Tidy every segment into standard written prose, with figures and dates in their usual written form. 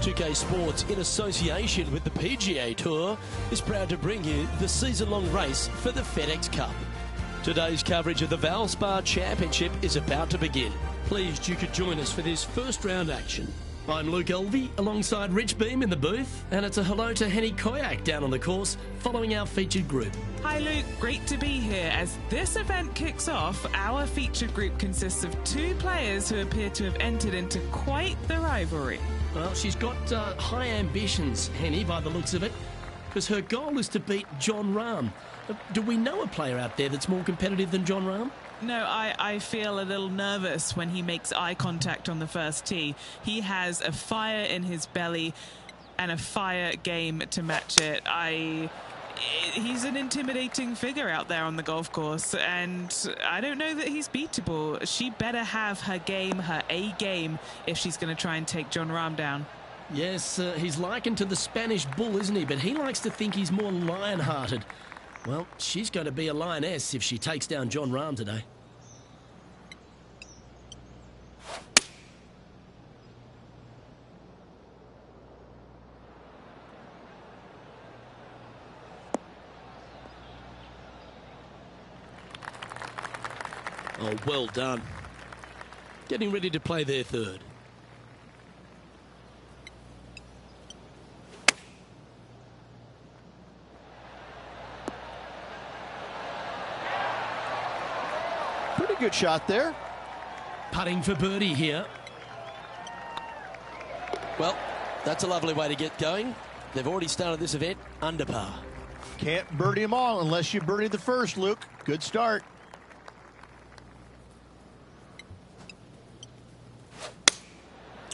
2K Sports, in association with the PGA Tour, is proud to bring you the season-long race for the FedEx Cup. Today's coverage of the Valspar Championship is about to begin. Pleased you could join us for this first round action. I'm Luke Elvey, alongside Rich Beam in the booth, and it's a hello to Henny Koyak down on the course, following our featured group. Hi Luke, great to be here. As this event kicks off, our featured group consists of two players who appear to have entered into quite the rivalry. Well, she's got high ambitions, Henny, by the looks of it, because her goal is to beat Jon Rahm. Do we know a player out there that's more competitive than Jon Rahm? No, I feel a little nervous when he makes eye contact on the first tee. He has a fire in his belly and a fire game to match it. He's an intimidating figure out there on the golf course, and I don't know that he's beatable. She better have her game, her A game, if she's going to try and take Jon Rahm down. Yes, he's likened to the Spanish bull, isn't he? But he likes to think he's more lion-hearted. Well, she's going to be a lioness if she takes down Jon Rahm today. Oh, well done. Getting ready to play their third. Pretty good shot there. Putting for birdie here. Well, that's a lovely way to get going. They've already started this event under par. Can't birdie them all unless you birdie the first, Luke. Good start.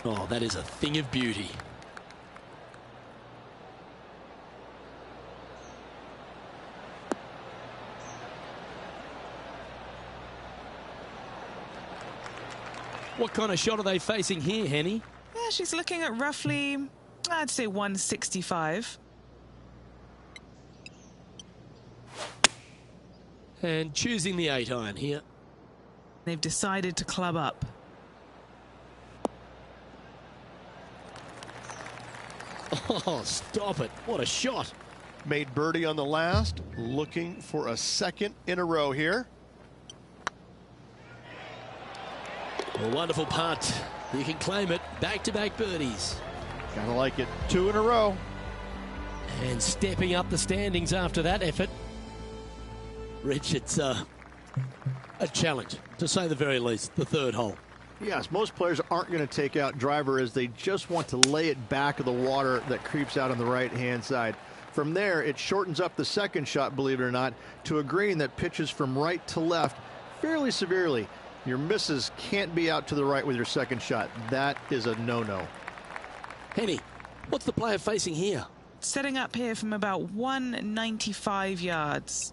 Oh, that is a thing of beauty. What kind of shot are they facing here, Henny? Yeah, she's looking at roughly, I'd say 165. And choosing the 8-iron here. They've decided to club up. Oh, stop it. What a shot. Made birdie on the last. Looking for a second in a row here. A wonderful putt. You can claim it. Back-to-back birdies. Gotta like it. 2 in a row. And stepping up the standings after that effort. Rich, it's a challenge, to say the very least, the third hole. Yes, most players aren't going to take out driver as they just want to lay it back of the water that creeps out on the right-hand side. From there, it shortens up the second shot, believe it or not, to a green that pitches from right to left fairly severely. Your misses can't be out to the right with your second shot. That is a no-no. Henny, what's the player facing here? Setting up here from about 195 yards.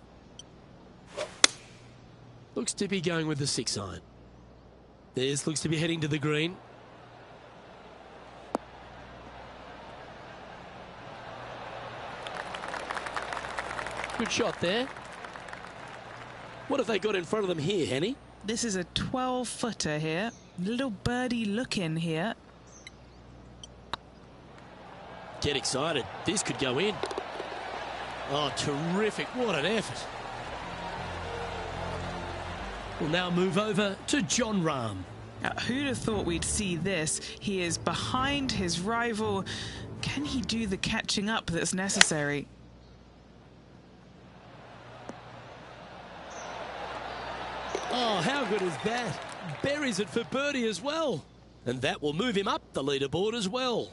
Looks to be going with the 6-iron. This looks to be heading to the green. Good shot there. What have they got in front of them here, Henny? This is a 12-footer here. Little birdie look-in here. Get excited. This could go in. Oh, terrific. What an effort. We'll now move over to Jon Rahm. Now, who'd have thought we'd see this? He is behind his rival. Can he do the catching up that's necessary? Oh, how good is that? Buries it for birdie as well. And that will move him up the leaderboard as well.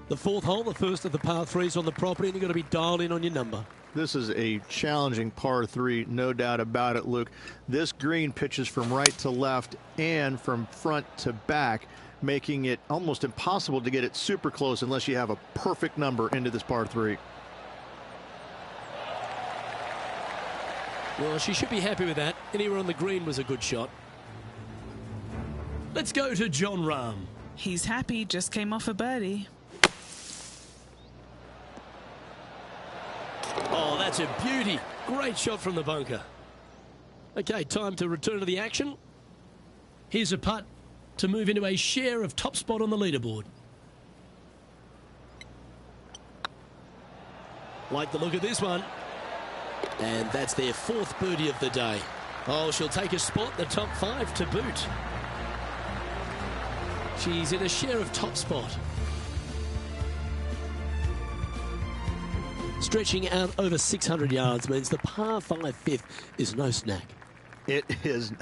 The fourth hole, the first of the par threes on the property, and you've got to be dialed in on your number. This is a challenging par 3, no doubt about it, Luke. This green pitches from right to left and from front to back, making it almost impossible to get it super close unless you have a perfect number into this par 3. Well, she should be happy with that. Anywhere on the green was a good shot. Let's go to Jon Rahm. He's happy, just came off a birdie. Oh, that's a beauty. Great shot from the bunker. Okay, time to return to the action. Here's a putt to move into a share of top spot on the leaderboard. Like the look of this one. And that's their 4th birdie of the day. Oh, she'll take a spot, the top 5 to boot. She's in a share of top spot. Stretching out over 600 yards means the par 5 5th is no snack. It is.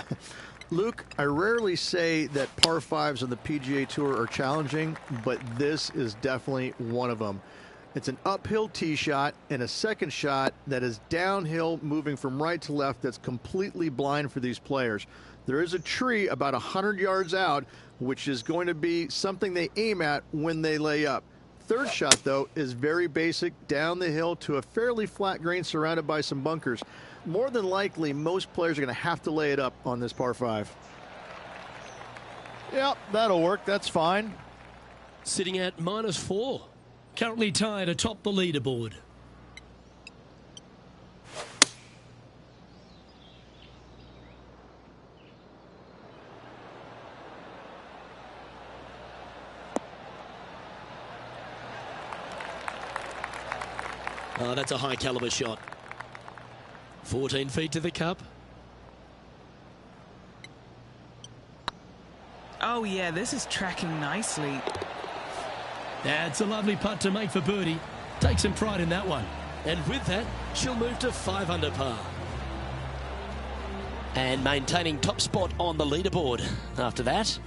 Luke, I rarely say that par 5s on the PGA Tour are challenging, but this is definitely one of them. It's an uphill tee shot and a second shot that is downhill, moving from right to left, that's completely blind for these players. There is a tree about 100 yards out, which is going to be something they aim at when they lay up. Third shot, though, is very basic, down the hill to a fairly flat green surrounded by some bunkers. More than likely, most players are going to have to lay it up on this par 5. Yep, that'll work. That's fine. Sitting at -4. Currently tied atop the leaderboard. Oh, that's a high caliber shot. 14 feet to the cup. Oh, yeah, this is tracking nicely. That's a lovely putt to make for birdie. Take some pride in that one. And with that, she'll move to 5 under par. And maintaining top spot on the leaderboard after that.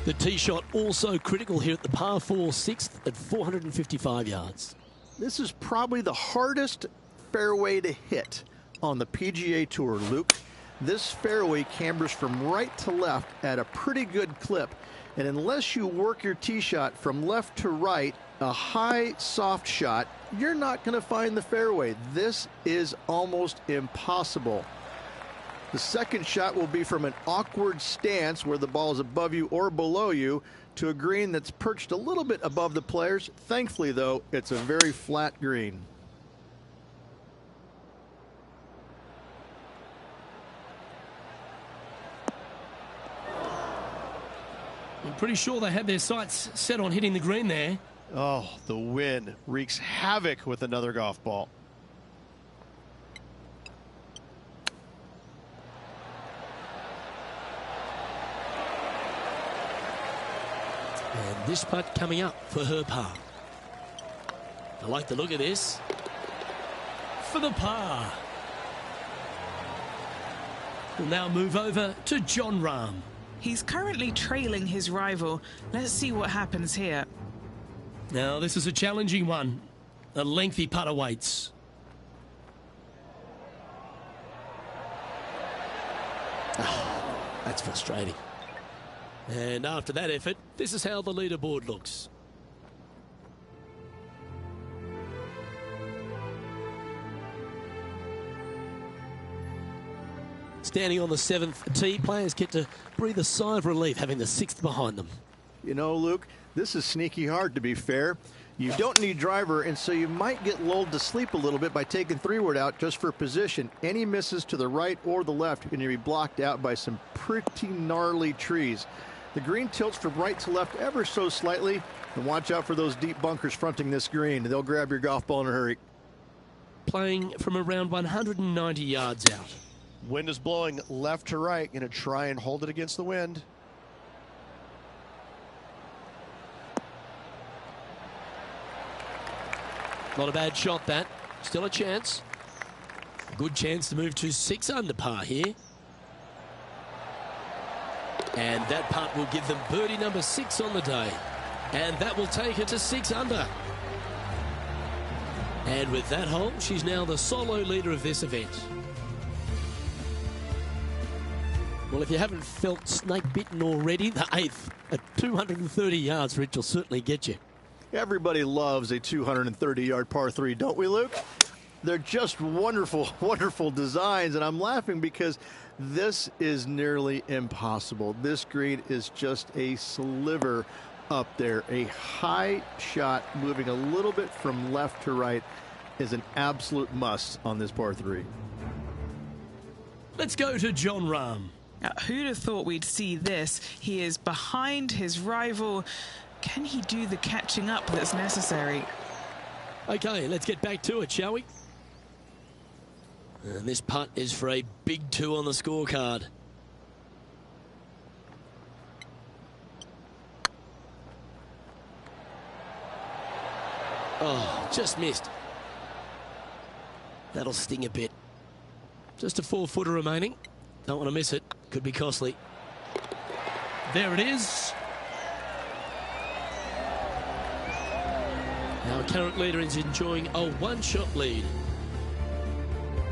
The tee shot also critical here at the par 4 6th at 455 yards. This is probably the hardest fairway to hit on the PGA Tour, Luke. This fairway cambers from right to left at a pretty good clip, and unless you work your tee shot from left to right, a high soft shot, you're not going to find the fairway. This is almost impossible. The second shot will be from an awkward stance where the ball is above you or below you to a green that's perched a little bit above the players. Thankfully, though, it's a very flat green. I'm pretty sure they had their sights set on hitting the green there. Oh, the wind wreaks havoc with another golf ball. And this putt coming up for her par. I like the look of this. For the par. We'll now move over to Jon Rahm. He's currently trailing his rival. Let's see what happens here. Now, this is a challenging one. A lengthy putt awaits. Oh, that's frustrating. And after that effort, this is how the leaderboard looks. Standing on the 7th tee, players get to breathe a sigh of relief having the 6th behind them. You know, Luke, this is sneaky hard, to be fair. You don't need driver, and so you might get lulled to sleep a little bit by taking 3-wood out just for position. Any misses to the right or the left are going to be blocked out by some pretty gnarly trees. The green tilts from right to left ever so slightly, and watch out for those deep bunkers fronting this green. They'll grab your golf ball in a hurry. Playing from around 190 yards out. Wind is blowing left to right. Going to try and hold it against the wind. Not a bad shot, that. Still a chance. Good chance to move to 6 under par here. And that putt will give them birdie number 6 on the day. And that will take her to 6 under. And with that hole, she's now the solo leader of this event. Well, if you haven't felt snake-bitten already, the 8th at 230 yards, Rich, will certainly get you. Everybody loves a 230-yard par 3, don't we, Luke? They're just wonderful, wonderful designs, and I'm laughing because this is nearly impossible. This green is just a sliver up there. A high shot moving a little bit from left to right is an absolute must on this par 3. Let's go to Jon Rahm. Who'd have thought we'd see this? He is behind his rival. Can he do the catching up that's necessary? Okay, let's get back to it, shall we? And this putt is for a big 2 on the scorecard. Oh, just missed. That'll sting a bit. Just a 4-footer remaining. Don't want to miss it. Could be costly. There it is. Our current leader is enjoying a 1-shot lead.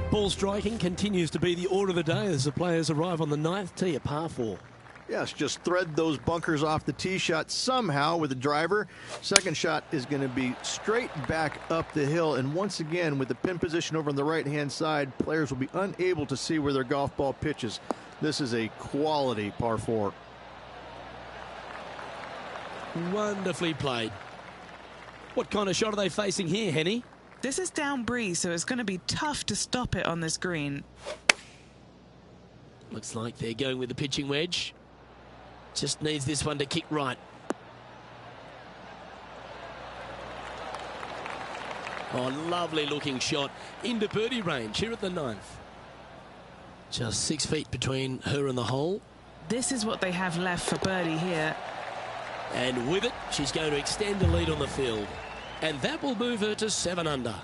Ball striking continues to be the order of the day as the players arrive on the 9th tee, a par 4. Yes, just thread those bunkers off the tee shot somehow with the driver. Second shot is going to be straight back up the hill. And once again, with the pin position over on the right-hand side, players will be unable to see where their golf ball pitches. This is a quality par 4. Wonderfully played. What kind of shot are they facing here, Henny? This is down breeze, so it's going to be tough to stop it on this green. Looks like they're going with the pitching wedge. Just needs this one to kick right. Oh, lovely looking shot into birdie range here at the 9th. Just 6 feet between her and the hole. This is what they have left for birdie here. And with it, she's going to extend the lead on the field. And that will move her to 7 under.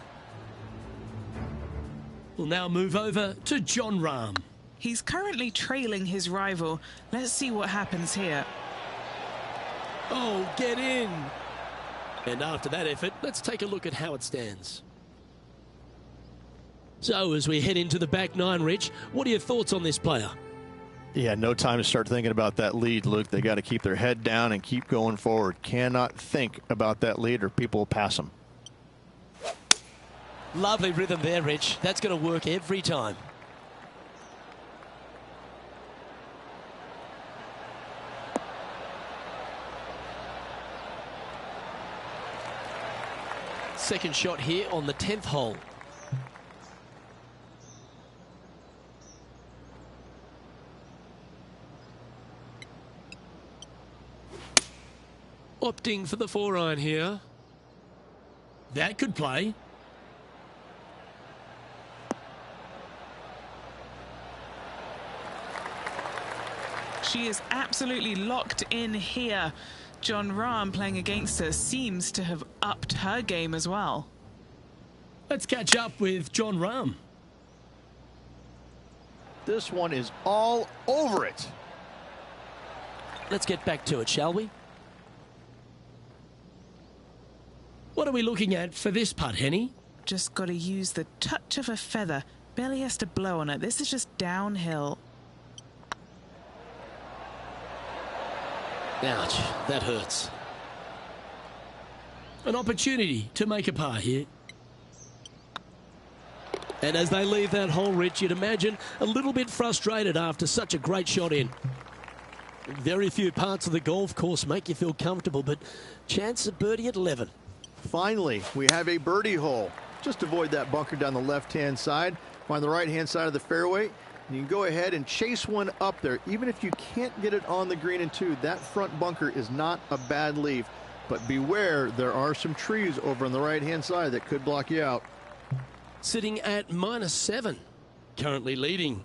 We'll now move over to Jon Rahm. He's currently trailing his rival. Let's see what happens here. Oh, get in. And after that effort, let's take a look at how it stands. So as we head into the back 9, Rich, what are your thoughts on this player? Yeah, no time to start thinking about that lead, Luke. They got to keep their head down and keep going forward. Cannot think about that lead or people will pass them. Lovely rhythm there, Rich. That's going to work every time. Second shot here on the 10th hole. Opting for the 4-iron here. That could play. She is absolutely locked in here. Jon Rahm playing against her seems to have upped her game as well. Let's catch up with Jon Rahm. This one is all over it. Let's get back to it, shall we? What are we looking at for this putt, Henny? Just got to use the touch of a feather. Barely has to blow on it. This is just downhill. Ouch, that hurts. An opportunity to make a par here. And as they leave that hole, Rich, you'd imagine a little bit frustrated after such a great shot in. Very few parts of the golf course make you feel comfortable, but chance of birdie at 11. Finally, we have a birdie hole. Just avoid that bunker down the left-hand side. Find the right-hand side of the fairway. And you can go ahead and chase one up there. Even if you can't get it on the green in 2, that front bunker is not a bad leave. But beware, there are some trees over on the right-hand side that could block you out. Sitting at -7, currently leading.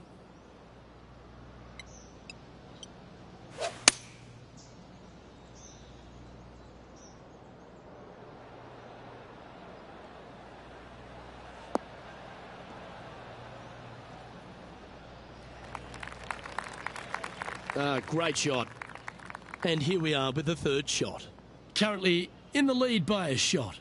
Great shot. And here we are with the 3rd shot. Currently in the lead by a shot.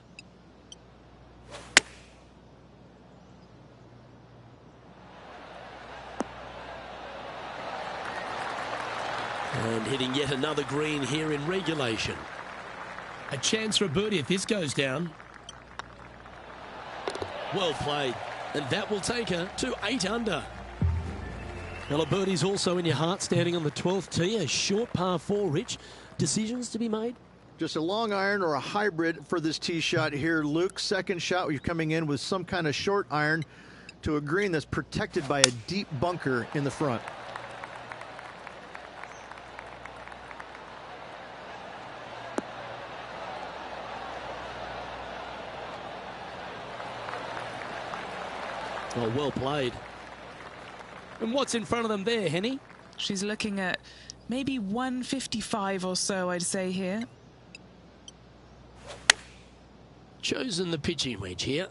And hitting yet another green here in regulation. A chance for a birdie if this goes down. Well played. And that will take her to 8 under. Well, a birdie's also in your heart, standing on the 12th tee. A short par 4, Rich. Decisions to be made? Just a long iron or a hybrid for this tee shot here, Luke. Second shot, we're coming in with some kind of short iron. to a green that's protected by a deep bunker in the front. Oh, well played. And what's in front of them there, Henny? She's looking at maybe 155 or so, I'd say here. Chosen the pitching wedge here.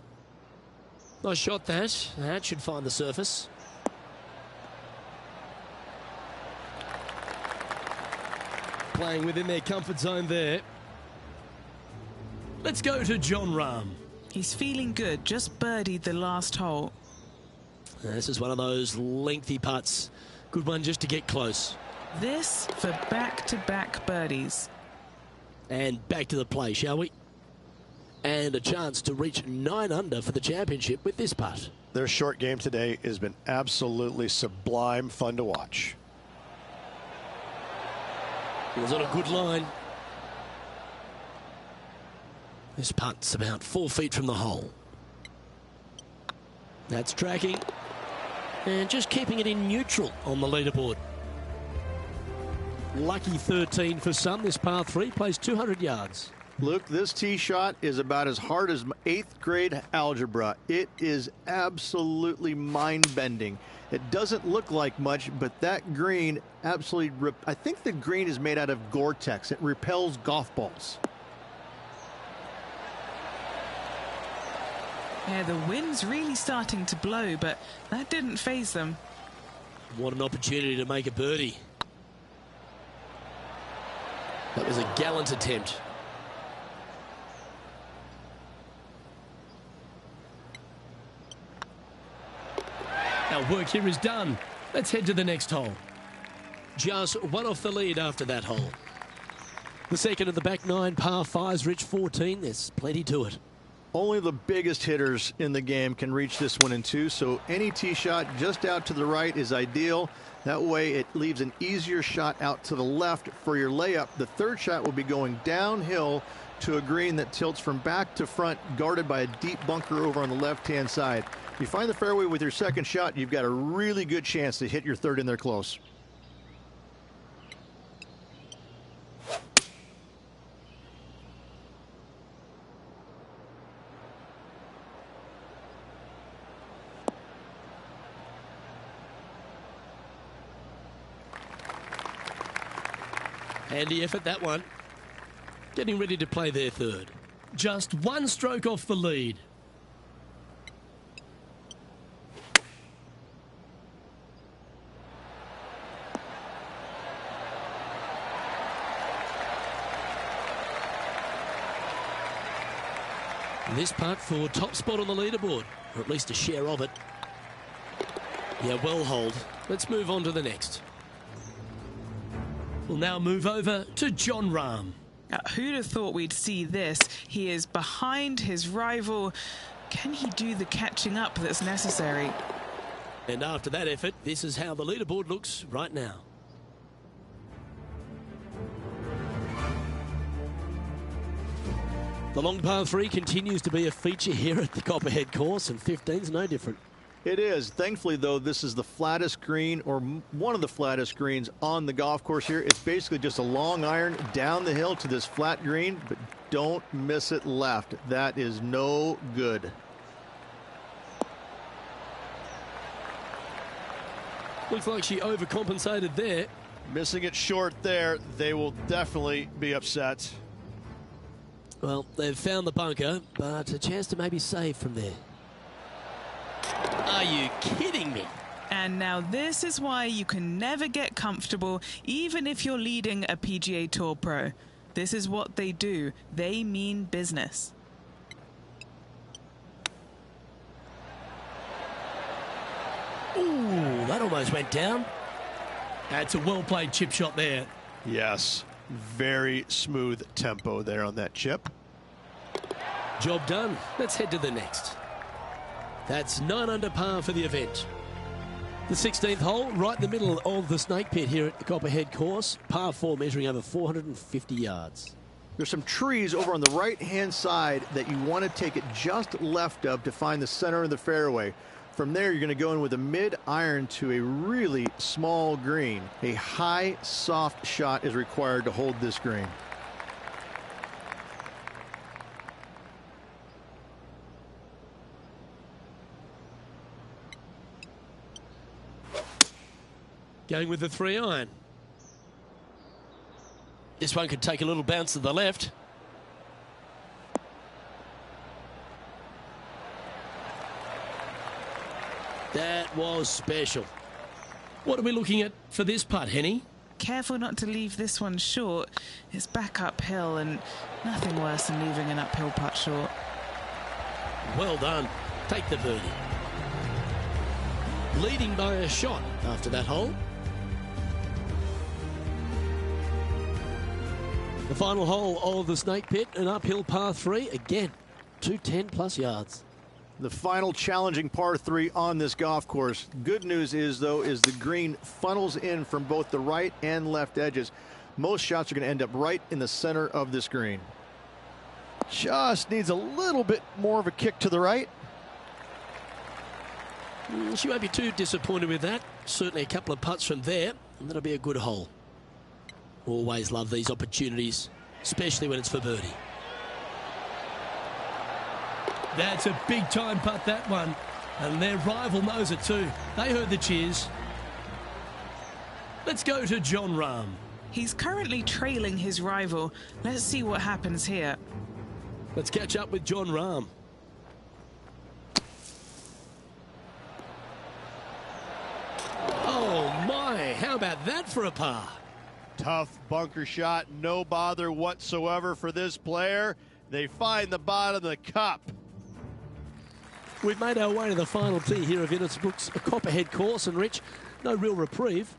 Nice shot that. That should find the surface. Playing within their comfort zone there. Let's go to Jon Rahm. He's feeling good, just birdied the last hole. This is one of those lengthy putts. Good one just to get close. This for back-to-back birdies. And back to the play, shall we? And a chance to reach 9 under for the championship with this putt. Their short game today has been absolutely sublime fun to watch. It was on a good line. This putt's about 4 feet from the hole. That's tracking. And just keeping it in neutral on the leaderboard. Lucky 13 for some. This par 3 plays 200 yards. Luke, this tee shot is about as hard as 8th grade algebra. It is absolutely mind-bending. It doesn't look like much, but that green absolutely... I think the green is made out of Gore-Tex. It repels golf balls. Yeah, the wind's really starting to blow, but that didn't faze them. What an opportunity to make a birdie. That was a gallant attempt. Our work here is done. Let's head to the next hole. Just one off the lead after that hole. The second of the back 9 par 5s reached 14. There's plenty to it. Only the biggest hitters in the game can reach this one in 2, so any tee shot just out to the right is ideal. That way it leaves an easier shot out to the left for your layup. The third shot will be going downhill to a green that tilts from back to front, guarded by a deep bunker over on the left-hand side. If you find the fairway with your second shot, you've got a really good chance to hit your third in there close. Handy effort, that one. Getting ready to play their third. Just 1 stroke off the lead. This putt for top spot on the leaderboard, or at least a share of it. Yeah, well hold. Let's move on to the next. We'll now move over to Jon Rahm. Who'd have thought we'd see this? He is behind his rival. Can he do the catching up that's necessary? And after that effort, this is how the leaderboard looks right now. The long par 3 continues to be a feature here at the Copperhead course, and 15's no different. It is. Thankfully, though, this is the flattest green, or one of the flattest greens on the golf course here. It's basically just a long iron down the hill to this flat green, but don't miss it left. That is no good. Looks like she overcompensated there. Missing it short there, they will definitely be upset. Well, they've found the bunker, but a chance to maybe save from there. Are you kidding me? And now this is why you can never get comfortable, even if you're leading a PGA Tour pro. This is what they do. They mean business. Ooh, that almost went down. That's a well-played chip shot there. Yes, very smooth tempo there on that chip. Job done. Let's head to the next. That's 9 under par for the event. The 16th hole, right in the middle of the snake pit here at the Copperhead course. Par 4 measuring over 450 yards. There's some trees over on the right-hand side that you want to take it just left of to find the center of the fairway. From there, you're going to go in with a mid-iron to a really small green. A high, soft shot is required to hold this green. Going with the 3-iron. This one could take a little bounce to the left. That was special. What are we looking at for this putt, Henny? Careful not to leave this one short. It's back uphill, and nothing worse than leaving an uphill putt short. Well done. Take the birdie. Leading by a shot after that hole. The final hole of the Snake Pit, an uphill par 3. Again, 210+ yards. The final challenging par 3 on this golf course. Good news is, though, is the green funnels in from both the right and left edges. Most shots are going to end up right in the center of this green. Just needs a little bit more of a kick to the right. She won't be too disappointed with that. Certainly a couple of putts from there, and that'll be a good hole. Always love these opportunities, especially when it's for birdie. That's a big-time putt, that one. And their rival knows it too. They heard the cheers. Let's go to Jon Rahm. He's currently trailing his rival. Let's see what happens here. Let's catch up with Jon Rahm. Oh, my. How about that for a par? Tough bunker shot, no bother whatsoever for this player. They find the bottom of the cup. We've made our way to the final tee here of Innisbrook's Copperhead course, and Rich, no real reprieve.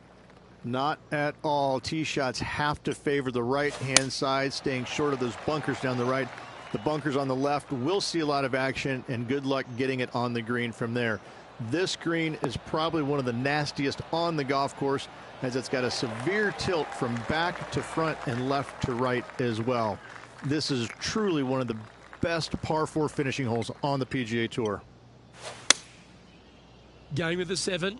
Not at all. Tee shots have to favor the right-hand side, staying short of those bunkers down the right. The bunkers on the left will see a lot of action, and good luck getting it on the green from there. This green is probably one of the nastiest on the golf course, as it's got a severe tilt from back to front and left to right as well. This is truly one of the best par 4 finishing holes on the PGA Tour. Going with the 7.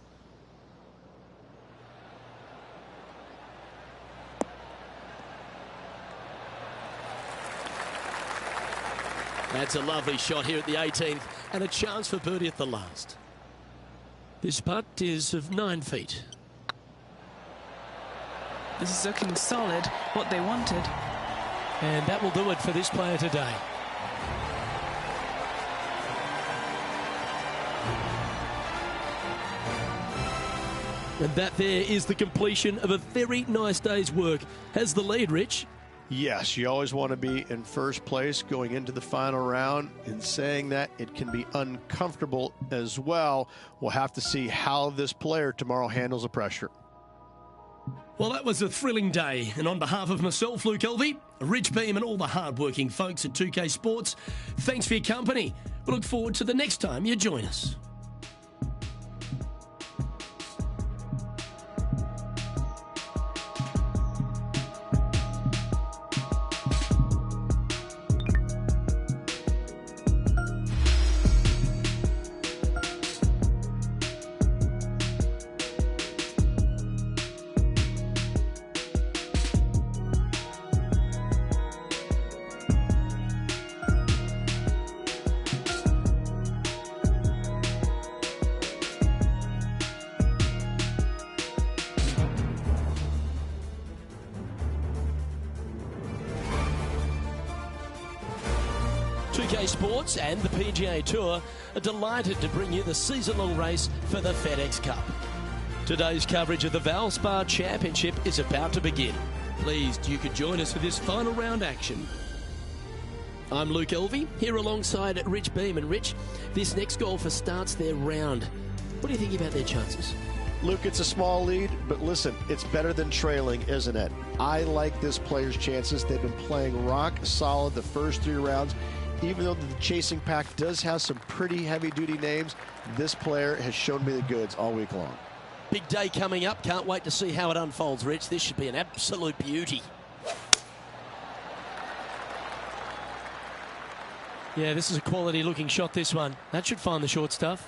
That's a lovely shot here at the 18th, and a chance for birdie at the last. This putt is of 9 feet. This is looking solid, what they wanted. And that will do it for this player today. And that there is the completion of a very nice day's work. Has the lead, Rich? Yes, you always want to be in first place going into the final round. In saying that, it can be uncomfortable as well. We'll have to see how this player tomorrow handles the pressure. Well, that was a thrilling day. And on behalf of myself, Luke Elvey, Rich Beam, and all the hard-working folks at 2K Sports, thanks for your company. We look forward to the next time you join us. Sports and the PGA Tour are delighted to bring you the season-long race for the FedEx Cup. Today's coverage of the Valspar Championship is about to begin. Pleased you could join us for this final round action. I'm Luke Elvey, here alongside Rich Beam. And Rich, this next golfer starts their round. What do you think about their chances? Luke, it's a small lead, but listen, it's better than trailing, isn't it? I like this player's chances. They've been playing rock solid the first 3 rounds. Even though the chasing pack does have some pretty heavy-duty names, this player has shown me the goods all week long. Big day coming up. Can't wait to see how it unfolds, Rich. This should be an absolute beauty. Yeah, this is a quality-looking shot, this one. That should find the short stuff.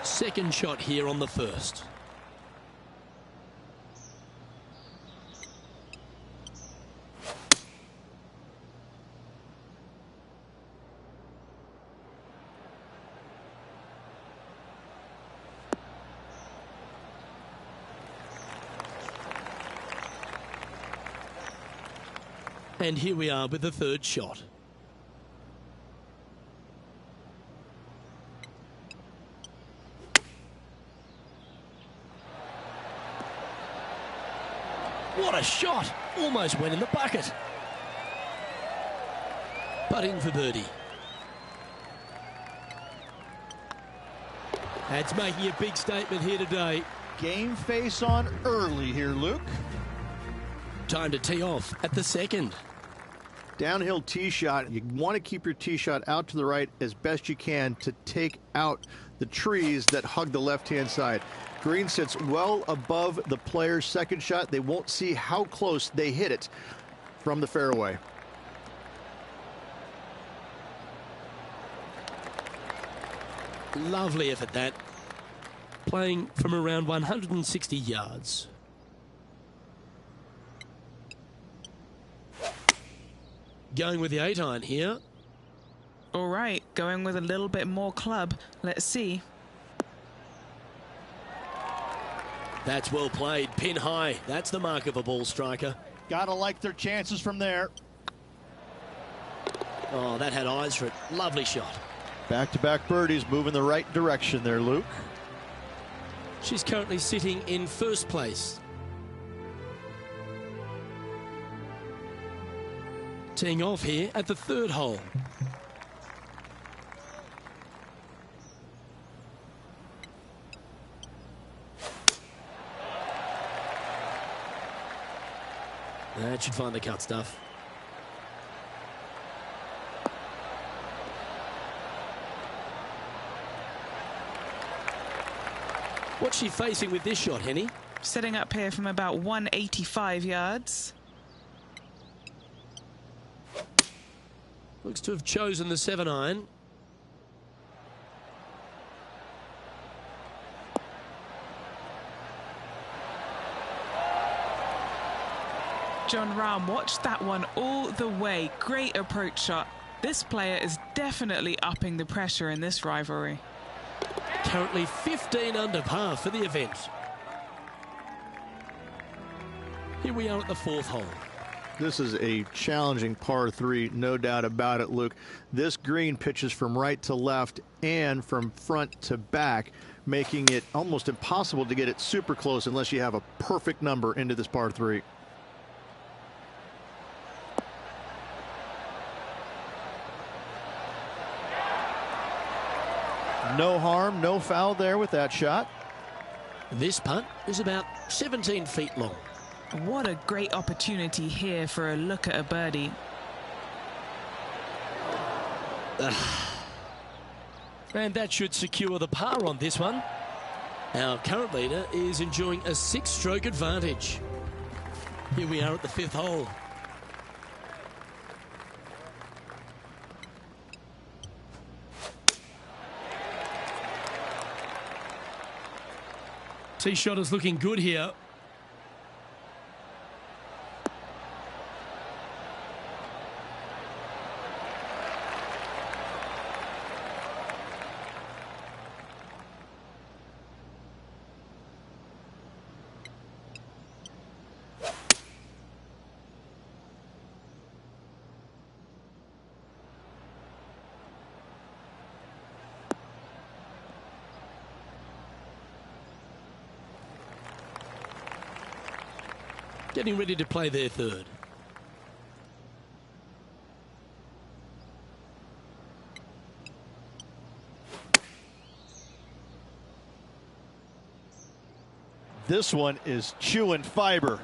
Second shot here on the first. And here we are with the third shot. What a shot! Almost went in the bucket. But in for birdie. That's making a big statement here today. Game face on early here, Luke. Time to tee off at the second. Downhill tee shot. You want to keep your tee shot out to the right as best you can to take out the trees that hug the left-hand side. Green sits well above the player's second shot. They won't see how close they hit it from the fairway. Lovely effort that. Playing from around 160 yards. Going with the 8-iron here. All right, going with a little bit more club. Let's see. That's well played. Pin high. That's the mark of a ball striker. Gotta like their chances from there. Oh, that had eyes for it. Lovely shot. Back-to-back birdies, moving the right direction there, Luke. She's currently sitting in first place. Teeing off here at the third hole. That should find the cut stuff. What's she facing with this shot, Henny? Setting up here from about 185 yards. Looks to have chosen the 7-iron. Jon Rahm watched that one all the way. Great approach shot. This player is definitely upping the pressure in this rivalry. Currently 15 under par for the event. Here we are at the fourth hole. This is a challenging par 3, no doubt about it, Luke. This green pitches from right to left and from front to back, making it almost impossible to get it super close unless you have a perfect number into this par 3. No harm, no foul there with that shot. This putt is about 17 feet long. What a great opportunity here for a look at a birdie. And that should secure the par on this one. Our current leader is enjoying a 6-stroke advantage. Here we are at the fifth hole. Tee shot is looking good here. Getting ready to play their third. This one is chewing fiber.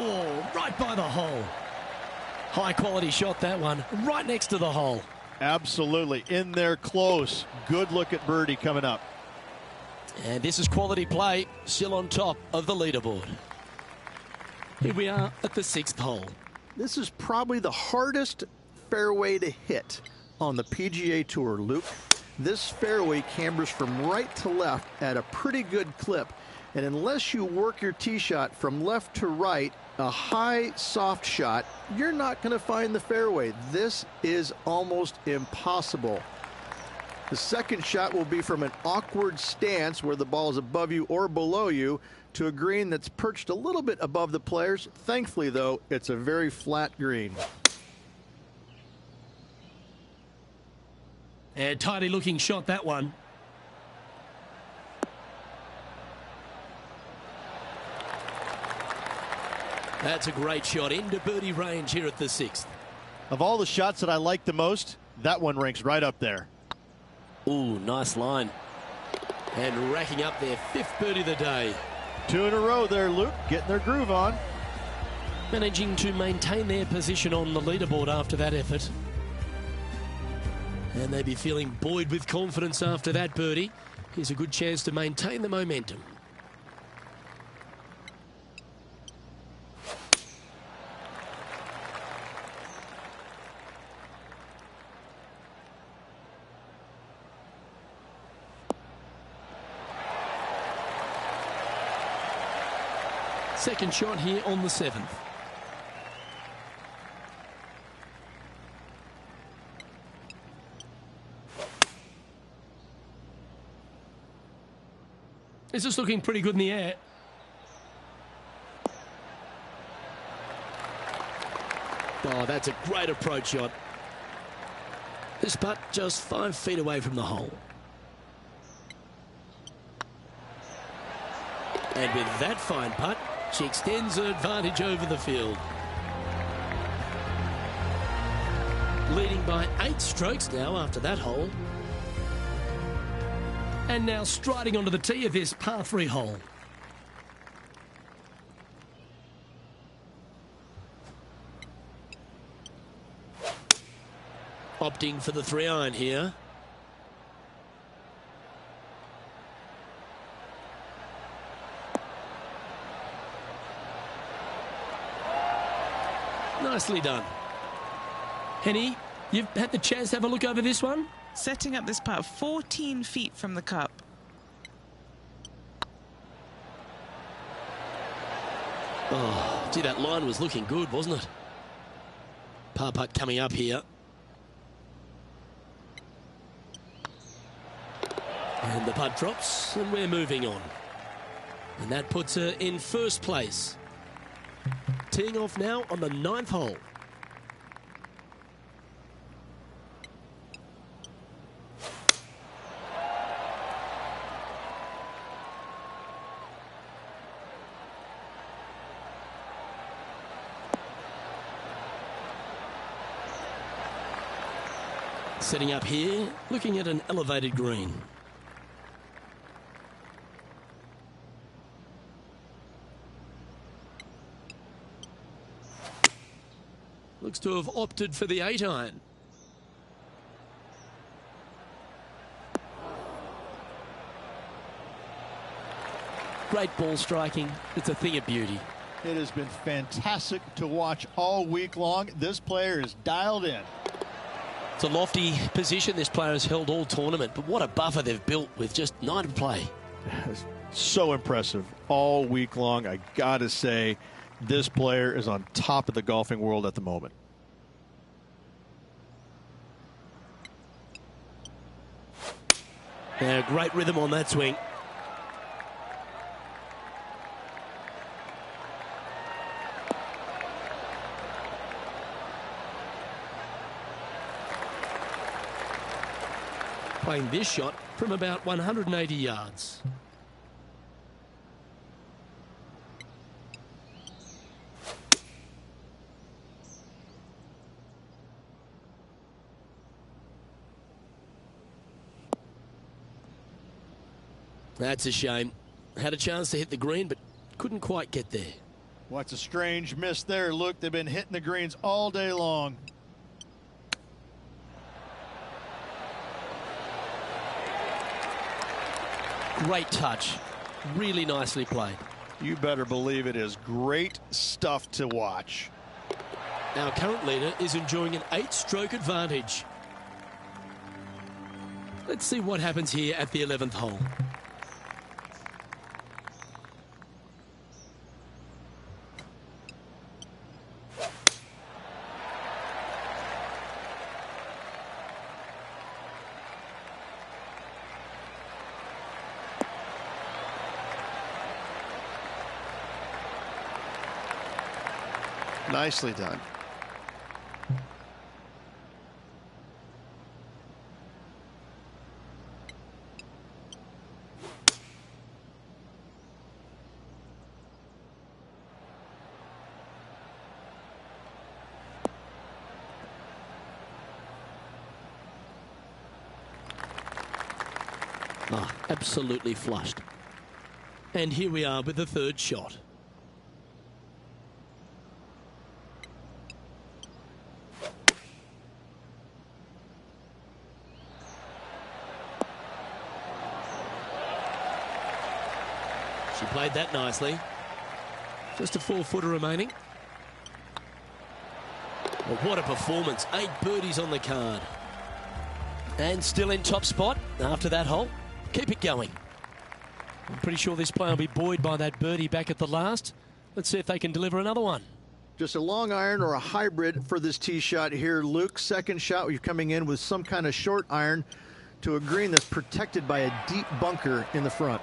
Oh, right by the hole. High quality shot, that one. Right next to the hole. Absolutely. In there close. Good look at birdie coming up. And this is quality play. Still on top of the leaderboard. Here we are at the sixth hole. This is probably the hardest fairway to hit on the PGA Tour, Luke. This fairway cambers from right to left at a pretty good clip, and unless you work your tee shot from left to right, a high soft shot, you're not going to find the fairway. This is almost impossible. The second shot will be from an awkward stance where the ball is above you or below you to a green that's perched a little bit above the players. Thankfully, though, it's a very flat green. And tidy looking shot, that one. That's a great shot into birdie range here at the 6th. Of all the shots that I like the most, that one ranks right up there. Ooh, nice line. And racking up their 5th birdie of the day. 2 in a row there, Luke, getting their groove on. Managing to maintain their position on the leaderboard after that effort. And they'd be feeling buoyed with confidence after that birdie. Here's a good chance to maintain the momentum. Second shot here on the 7th. This is looking pretty good in the air. Oh, that's a great approach shot. This putt just 5 feet away from the hole. And with that fine putt, she extends her advantage over the field. Leading by 8 strokes now after that hole. And now striding onto the tee of this par 3 hole. Opting for the 3-iron here. Nicely done. Henny, you've had the chance to have a look over this one? Setting up this putt 14 feet from the cup. Oh, gee, that line was looking good, wasn't it? Par putt coming up here. And the putt drops, and we're moving on. And that puts her in first place. Teeing off now on the 9th hole. Setting up here, looking at an elevated green. Looks to have opted for the 8-iron. Great ball striking. It's a thing of beauty. It has been fantastic to watch all week long. This player is dialed in. It's a lofty position this player has held all tournament, but what a buffer they've built with just 9 to play. So impressive all week long. I gotta say, this player is on top of the golfing world at the moment. Yeah, great rhythm on that swing. Playing this shot from about 180 yards. That's a shame. Had a chance to hit the green, but couldn't quite get there. What's a strange miss there, Luke? They've been hitting the greens all day long. Great touch. Really nicely played. You better believe it is great stuff to watch. Our current leader is enjoying an 8-stroke advantage. Let's see what happens here at the 11th hole. Nicely done. Oh, absolutely flushed. And here we are with the third shot. She played that nicely. Just a 4-footer remaining. Well, what a performance. 8 birdies on the card. And still in top spot after that hole. Keep it going. I'm pretty sure this player will be buoyed by that birdie back at the last. Let's see if they can deliver another one. Just a long iron or a hybrid for this tee shot here, Luke. Second shot, you're coming in with some kind of short iron to a green that's protected by a deep bunker in the front.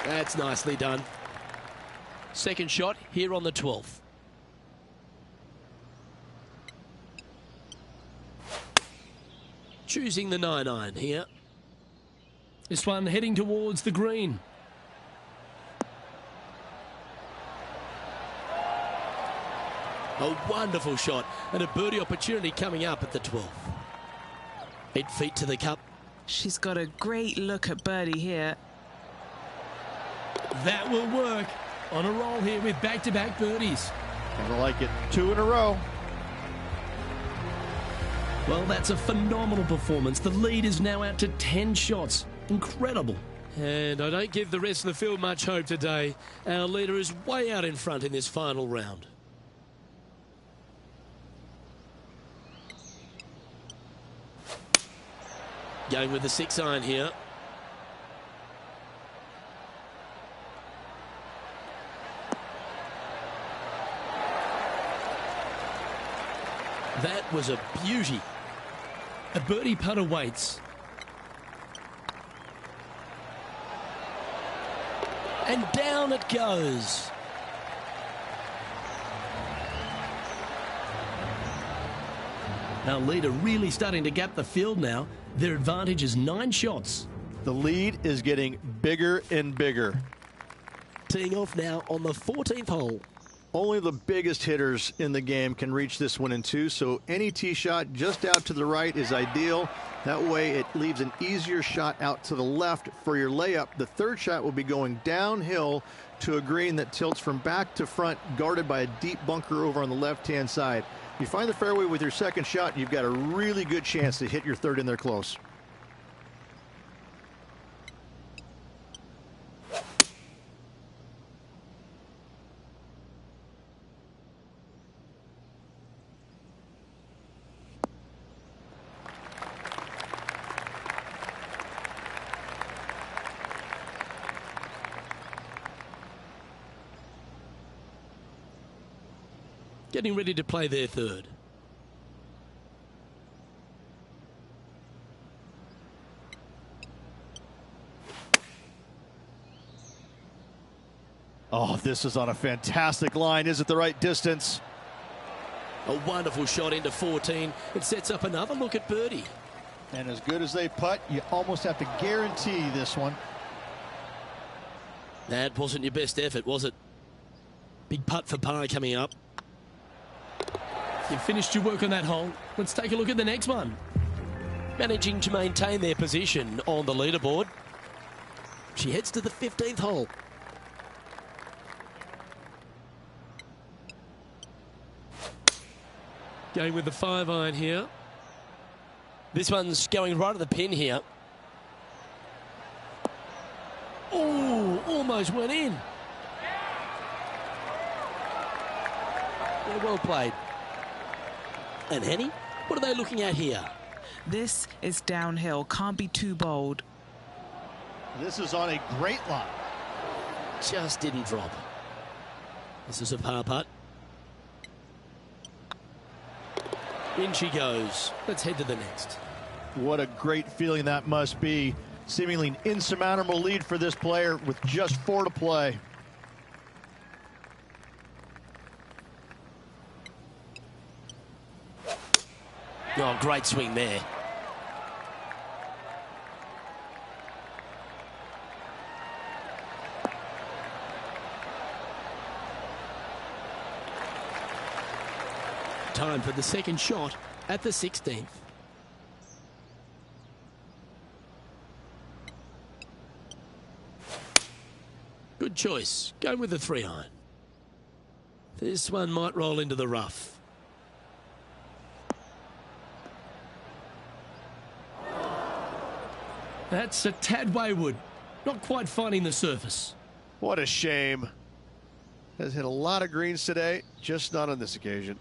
That's nicely done. Second shot here on the 12th. Choosing the 9-iron here. This one heading towards the green. A wonderful shot and a birdie opportunity coming up at the 12th. 8 feet to the cup. She's got a great look at birdie here. That will work. On a roll here with back-to-back birdies. I like it. 2 in a row. Well, that's a phenomenal performance. The lead is now out to 10 shots. Incredible. And I don't give the rest of the field much hope today. Our leader is way out in front in this final round. Going with the 6-iron here. That was a beauty. A birdie putt awaits. And down it goes. Our leader really starting to gap the field now. Their advantage is 9 shots. The lead is getting bigger and bigger. Teeing off now on the 14th hole. Only the biggest hitters in the game can reach this one in 2, so any tee shot just out to the right is ideal. That way it leaves an easier shot out to the left for your layup. The third shot will be going downhill to a green that tilts from back to front, guarded by a deep bunker over on the left-hand side. If you find the fairway with your second shot, you've got a really good chance to hit your third in there close. Getting ready to play their third. Oh, this is on a fantastic line. Is it the right distance? A wonderful shot into 14. It sets up another look at birdie. And as good as they putt, you almost have to guarantee this one. That wasn't your best effort, was it? Big putt for par coming up. You've finished your work on that hole. Let's take a look at the next one. Managing to maintain their position on the leaderboard. She heads to the 15th hole. Going with the 5-iron here. This one's going right at the pin here. Oh, almost went in. Yeah, well played. And Henny, what are they looking at here? This is downhill. Can't be too bold. This is on a great line. Just didn't drop. This is a par putt. In she goes. Let's head to the next. What a great feeling that must be. Seemingly an insurmountable lead for this player with just 4 to play. Oh, great swing there. Time for the second shot at the 16th. Good choice. Go with the 3-iron. This one might roll into the rough. That's a tad wayward. Not quite finding the surface. What a shame. Has hit a lot of greens today, just not on this occasion.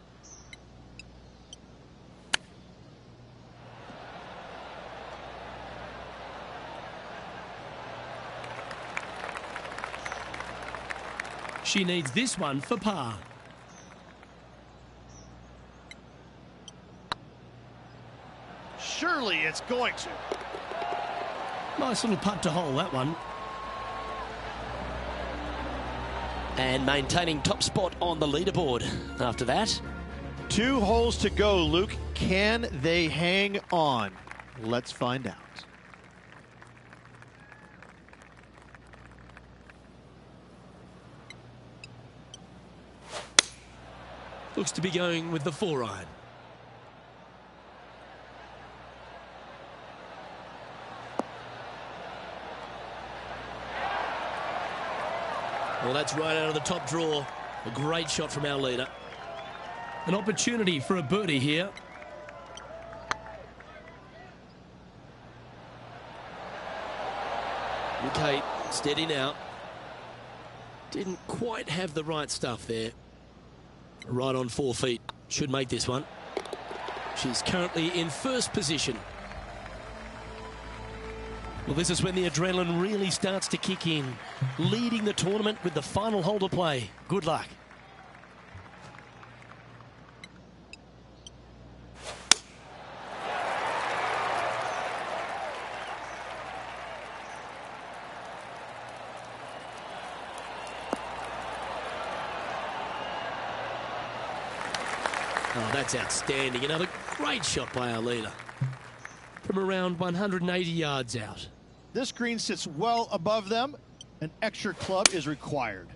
She needs this one for par. Surely it's going to. Nice little putt to hole, that one. And maintaining top spot on the leaderboard after that. 2 holes to go, Luke. Can they hang on? Let's find out. Looks to be going with the 4-iron. Well, that's right out of the top draw. A great shot from our leader. An opportunity for a birdie here. Okay, steady now. Didn't quite have the right stuff there. Right on 4 feet. Should make this one. She's currently in first position. Well, this is when the adrenaline really starts to kick in. Leading the tournament with the final hole to play. Good luck. Oh, that's outstanding. Another great shot by our leader. From around 180 yards out. This green sits well above them. An extra club is required.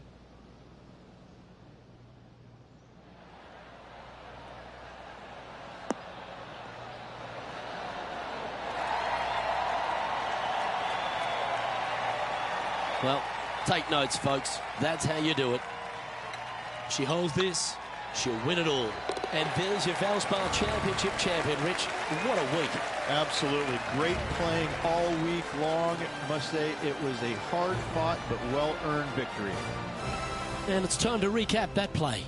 Well, take notes, folks. That's how you do it. She holds this, she'll win it all. And there's your Valspar Championship champion, Rich. What a week. Absolutely. Great playing all week long. Must say it was a hard-fought but well-earned victory. And it's time to recap that play.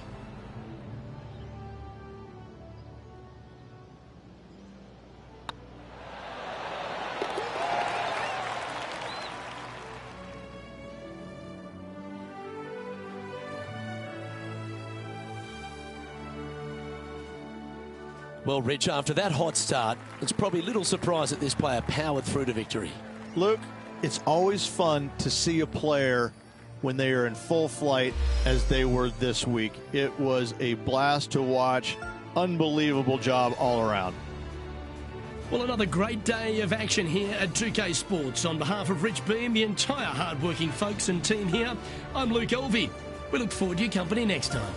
Well, Rich, after that hot start, it's probably little surprise that this player powered through to victory. Luke, it's always fun to see a player when they are in full flight as they were this week. It was a blast to watch. Unbelievable job all around. Well, another great day of action here at 2K Sports. On behalf of Rich Beam, the entire hard-working folks and team here, I'm Luke Elvey. We look forward to your company next time.